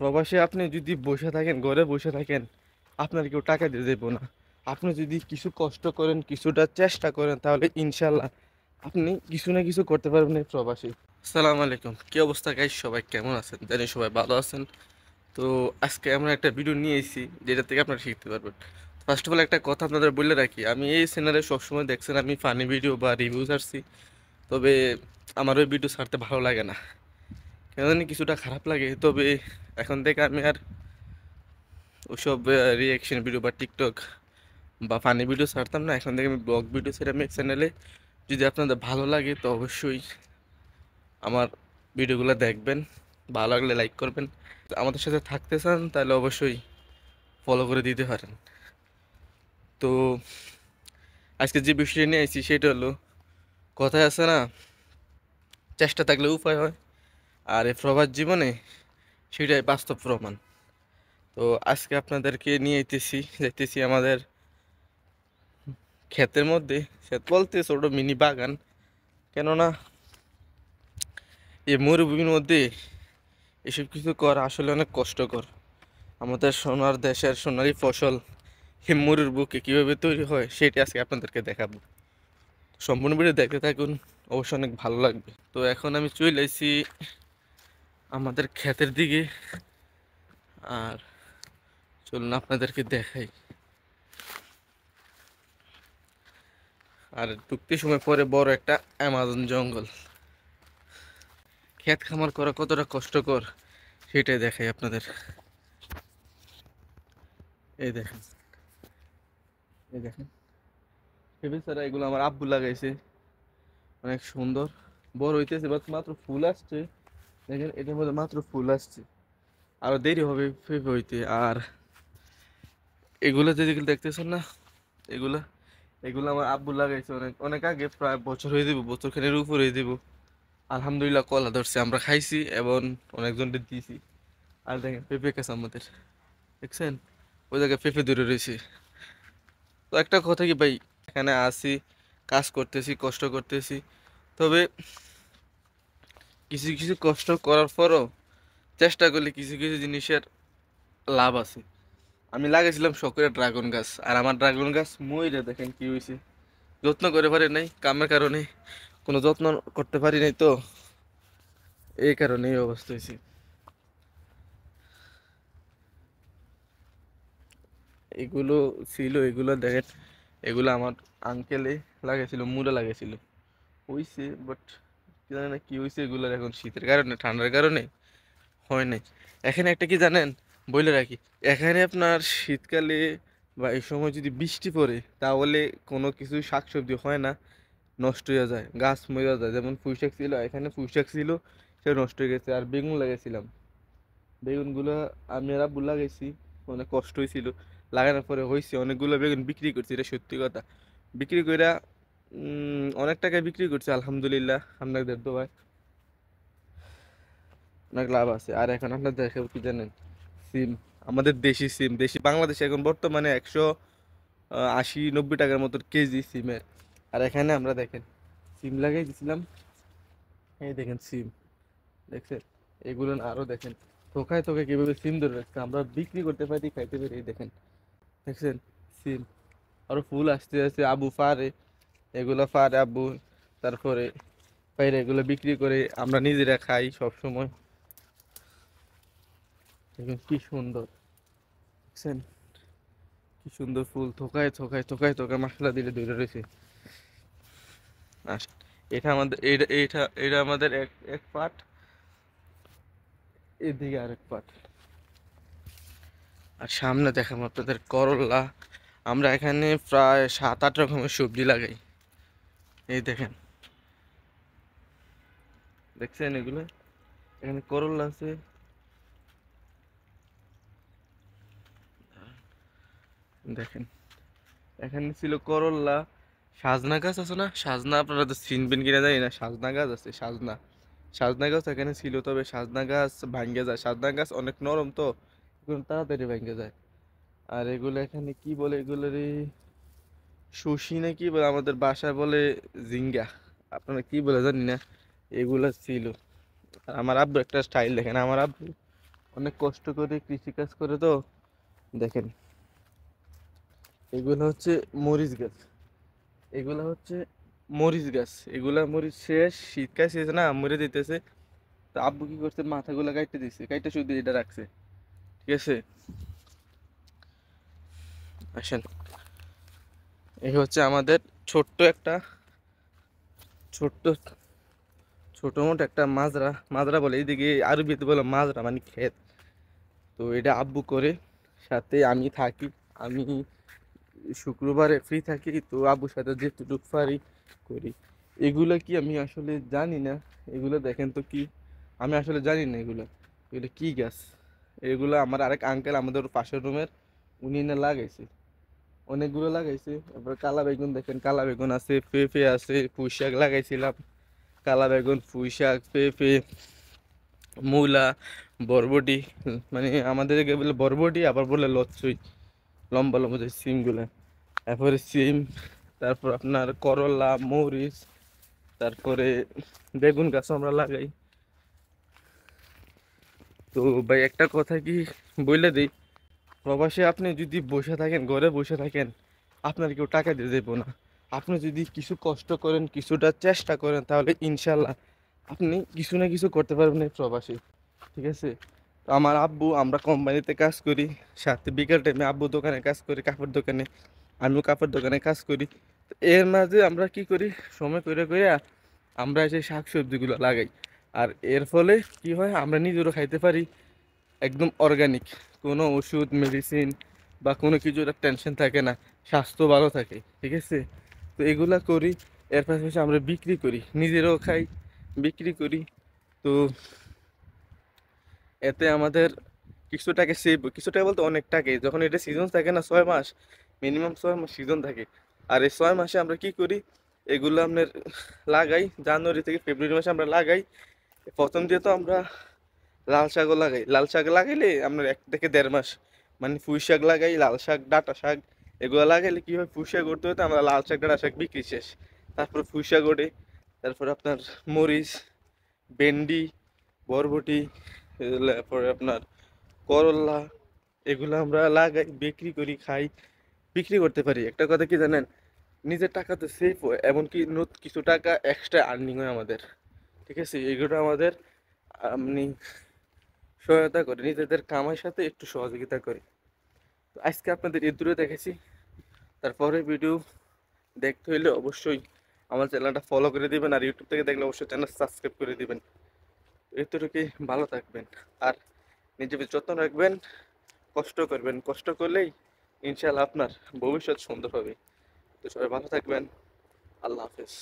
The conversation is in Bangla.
প্রবাসে আপনি যদি বসে থাকেন, ঘরে বসে থাকেন, আপনার কেউ টাকা দিয়ে দেবো না। আপনি যদি কিছু কষ্ট করেন, কিছুটা চেষ্টা করেন, তাহলে ইনশাল্লাহ আপনি কিছু না কিছু করতে পারবেন এই প্রবাসী। আসসালামু আলাইকুম, কি অবস্থা গাইস? সবাই কেমন আছেন? জানি সবাই ভালো আছেন। তো আজকে আমরা একটা ভিডিও নিয়ে এসেছি যেটা থেকে আপনারা শিখতে পারবেন। ফার্স্ট অফ অল একটা কথা আপনাদের বলে রাখি, আমি এই চ্যানেলে সবসময় দেখছেন আমি ফানি ভিডিও বা রিভিউ ছাড়ছি। তবে আমার ওই ভিডিও ছাড়তে ভালো লাগে না, কেন জানি কিছুটা খারাপ লাগে। তবে এখন থেকে আমি আর ওইসব রিয়াকশন ভিডিও বা টিকটক বা ফানি ভিডিও ছাড়তাম না। এখন থেকে আমি ব্লগ ভিডিও ছেড়ে আমি চ্যানেলে, যদি আপনাদের ভালো লাগে তো অবশ্যই আমার ভিডিওগুলো দেখবেন, ভালো লাগলে লাইক করবেন। আমাদের সাথে থাকতে চান তাহলে অবশ্যই ফলো করে দিতে পারেন। তো আজকে যে বিষয়টা নিয়ে আসছি সেটা হলো, কথায় আছে না, চেষ্টা থাকলে উপায় হয়। আর এই প্রবাস জীবনে সেটাই বাস্তব প্রমাণ। তো আজকে আপনাদেরকে নিয়ে যাইতেছি আমাদের ক্ষেতের মধ্যে। ক্ষেত বলতে ছোট মিনি বাগান, কেননা এই মরুভূমির মধ্যে এসব কিছু করা আসলে অনেক কষ্টকর। আমাদের সোনার দেশের সোনালী ফসল এই মরুর বুকে কীভাবে তৈরি হয় সেটি আজকে আপনাদেরকে দেখাবো। সম্পূর্ণ ভিডিও দেখতে থাকুন, অবশ্যই অনেক ভালো লাগবে। তো এখন আমি চলে এসেছি আমাদের ক্ষেতের দিকে, আর চলুন আপনাদেরকে দেখাই। আর ঢুকতে সময় পরে বড় একটা অ্যামাজন জঙ্গল। ক্ষেত খামার করা কতটা কষ্টকর সেটাই দেখাই আপনাদের। এই দেখেন, এই দেখেন, ছাড়া এগুলো আমার আব্বু লাগাইছে, অনেক সুন্দর বড় হইতেছে, বাট মাত্র ফুল আসছে। দেখেন এটার মধ্যে মাত্র ফুল আসছে, আরো দেরি হবে পেঁপে হইতে। আর এগুলো যেগুলো দেখতেছেন না, এগুলা এগুলো আমার আব্বু লাগাইছে অনেক অনেক আগে, প্রায় বছর হয়ে দিব, বছর খানের উপর হয়ে দিব। আলহামদুলিল্লাহ কলা ধরছে, আমরা খাইছি এবং অনেকজনকে দিয়েছি। আর দেখেন পেঁপে গাছ আমাদের, দেখছেন ওই জায়গায় পেঁপে ধরে রয়েছে। তো একটা কথা কি ভাই, এখানে আসি, কাজ করতেছি, কষ্ট করতেছি, তবে কিছু কিছু কষ্ট করার পরও চেষ্টা করলে কিছু কিছু জিনিসের লাভ আছে। আমি লাগাইছিলাম শখের ড্রাগন গাছ, আর আমার ড্রাগন গাছ মইরা দেখেন কি হয়েছে। যত্ন করে পারি নাই, কামের কারণে কোনো যত্ন করতে পারি নাই, তো এই কারণে এই অবস্থা হয়েছে। এগুলো এগুলো দেখেন, এগুলো আমার আঙ্কেলে লাগাইছিল, মুড়ে লাগাইছিল, হইছে, বাট কি জানি না কি হয়েছে এগুলোর, এখন শীতের কারণে ঠান্ডার কারণে হয় নাই। এখানে একটা কি জানেন, বলে রাখি, এখানে আপনার শীতকালে বা এই সময় যদি বৃষ্টি পড়ে তাহলে কোনো কিছু শাকসবজি হয় না, নষ্ট হয়ে যায়, গাছ মরে যায়। যেমন পুঁইশাক ছিল, এখানে পুঁইশাক ছিল, সে নষ্ট হয়ে গেছে। আর বেগুন লাগাইছিলাম, বেগুনগুলো আমি আর আব্বু লাগাইছি, অনেক কষ্ট হয়েছিল, লাগানোর পরে হয়েছে অনেকগুলো বেগুন বিক্রি করছি, এটা সত্যি কথা। বিক্রি করে অনেক টাকায় বিক্রি করছি আলহামদুলিল্লাহ, আপনাদের দোয়ায় অনেক লাভ আছে। আর এখন আপনার দেখে কি জানেন, সিম, আমাদের দেশি সিম, দেশি বাংলাদেশে এখন বর্তমানে 180-90 টাকার মতো কেজি সিমের। আর এখানে আমরা দেখেন সিম লাগাই দিছিলাম, এই দেখেন সিম, দেখছেন এগুলো না, আরো দেখেন থোকায় থোকায় কিভাবে সিম ধরে রাখছে, আমরা বিক্রি করতে পারি, খাইতে পারি। এই দেখেন, দেখছেন সিম, আরো ফুল আসতে আসতে আবু ফারে, এগুলো ফারে আব্বু, তারপরে বাইরে এগুলো বিক্রি করে আমরা নিজেরা খাই সব সময়। দেখেন কি সুন্দর, দেখছেন কি সুন্দর ফুল, থোকায় থোকায় থোকায় থোকায় মশলা দিলে ধরে রয়েছে। আস- এটা আমাদের, এটা আমাদের এক এক পাট, এদিকে আরেক পাট। আর সামনে দেখাবো আপনাদের করলা। আমরা এখানে প্রায় 7-8 রকমের সবজি লাগাই। এই দেখেন, দেখছেন এগুলো, এখানে করলা আছে, দেখেন এখানে ছিল করলা। সাজনা গাছ আছে না, সাজনা আপনারা তো চিনবেন কিনা জানি না, সাজনা গাছ আছে, সাজনা, সাজনা গাছ এখানে ছিল। তবে সাজনা গাছ ভাঙ্গে যায়, সাজনা গাছ অনেক নরম, তো এগুলো তাড়াতাড়ি ভাঙ্গে যায়। আর এগুলো এখানে কি বলে, এগুলো রে শুষি না কি বলে, আমাদের বাসায় বলে জিঙ্গা, আপনারা কি বলে জানি না, এগুলা ছিল। আর আমার আব্বু একটা স্টাইল দেখেন, আমার আব্বু অনেক কষ্ট করে কৃষিকাজ করে তো। দেখেন, এগুলো হচ্ছে মরিচ গাছ, এগুলা হচ্ছে মরিচ গাছ, এগুলা মরিচ শেষ, শীতকাল শেষ না, মরে দিতেছে। তো আব্বু কি করছে, মাথাগুলো কাটতে দিচ্ছে, কাইটে শুধু এটা রাখছে। ঠিক আছে, আসেন, এই হচ্ছে আমাদের ছোট্ট একটা, ছোট্ট ছোট মোটো একটা মাজরা, মাজরা বলে এইদিকে, আরবিতে বলে মাজরা মানে ক্ষেত। তো এটা আব্বু করে, সাথে আমি থাকি। আমি শুক্রবারে ফ্রি থাকি, তো আব্বুর সাথে যেটুকু পারি করি। এগুলো কি আমি আসলে জানি না, এগুলো দেখেন তো কি, আমি আসলে জানি না এগুলো, এগুলো কি গাছ। এগুলো আমার আরেক আঙ্কেল আমাদের পাশের রুমের, উনি না লাগাইছে, অনেকগুলো লাগাইছে। এবার কালা বেগুন দেখেন, কালা বেগুন আছে, পেঁপে আছে, পুঁই শাক লাগাইছিলাম, কালা বেগুন, পুঁই শাক, পেঁপে, মূলা, বরবটি, মানে আমাদের এদিকে বলে বরবটি, আবার বলে লচ্ছই, লম্বা লম্বা যে সিমগুলো, তারপরে সিম, তারপর আপনার করলা, মরিচ, তারপরে বেগুন গাছও আমরা লাগাই। তো ভাই একটা কথা কি বলে দিই, প্রবাসে আপনি যদি বসে থাকেন, ঘরে বসে থাকেন, আপনার কেউ টাকা দিয়ে দেবো না। আপনি যদি কিছু কষ্ট করেন, কিছুটা চেষ্টা করেন, তাহলে ইনশাল্লাহ আপনি কিছু না কিছু করতে পারবেন এই প্রবাসী। ঠিক আছে, তো আমার আব্বু, আমরা কোম্পানিতে কাজ করি, সাথে বিকেল টাইমে আব্বু দোকানে কাজ করি, কাপড় দোকানে, আমিও কাপড় দোকানে কাজ করি। তো এর মাঝে আমরা কি করি, সময় করে করে আমরা সেই শাক সবজিগুলো লাগাই। আর এর ফলে কি হয়, আমরা নিজেরও খাইতে পারি, একদম অর্গানিক, কোনো ওষুধ মেডিসিন বা কোনো কিছুর টেনশন থাকে না, স্বাস্থ্য ভালো থাকে। ঠিক আছে, তো এগুলা করি, এর পাশাপাশি আমরা বিক্রি করি, নিজেরাও খাই, বিক্রি করি। তো এতে আমাদের কিছু টাকা সেভ, কিছু টাকা বলতে অনেক টাকাই, যখন এটা সিজন থাকে না, 6 মাস, মিনিমাম 6 মাস সিজন থাকে। আর এই 6 মাসে আমরা কি করি, এগুলো আপনার লাগাই, জানুয়ারি থেকে ফেব্রুয়ারি মাসে আমরা লাগাই। প্রথম দিয়ে তো আমরা লাল শাকও লাগাই, লাল শাক লাগাইলে আপনার 1 থেকে 1.5 মাস, মানে পুঁই শাক লাগাই, লাল শাক, ডাঁটা শাক, এগুলো লাগাইলে কি হয়, পুঁই শাক করতে হতে আমরা লাল শাক, ডাঁটা শাক বিক্রি শেষ, তারপর পুঁই শাক ওঠে, তারপর আপনার মরিচ, ভেন্ডি, বরবটি, তারপরে আপনার করলা, এগুলো আমরা লাগাই, বিক্রি করি, খাই, বিক্রি করতে পারি। একটা কথা কি জানেন, নিজের টাকা তো সেভ হয়, এমনকি কিছু টাকা এক্সট্রা আর্নিং হয় আমাদের। ঠিক আছে, এগুলো আমাদের আপনি সহায়তা করে, নিজেদের কামাইয়ের সাথে একটু সহযোগিতা করে। তো আজকে আপনাদের এই দূরে দেখেছি, তারপরে ভিডিও দেখতে হইলে অবশ্যই আমার চ্যানেলটা ফলো করে দিবেন, আর ইউটিউব থেকে দেখলে অবশ্যই চ্যানেল সাবস্ক্রাইব করে দিবেন। এতটুকুই, ভালো থাকবেন, আর নিজের যত্ন রাখবেন, কষ্ট করবেন, কষ্ট করলেই ইনশাআল্লাহ আপনার ভবিষ্যৎ সুন্দর হবে। তো সবাই ভালো থাকবেন, আল্লাহ হাফেজ।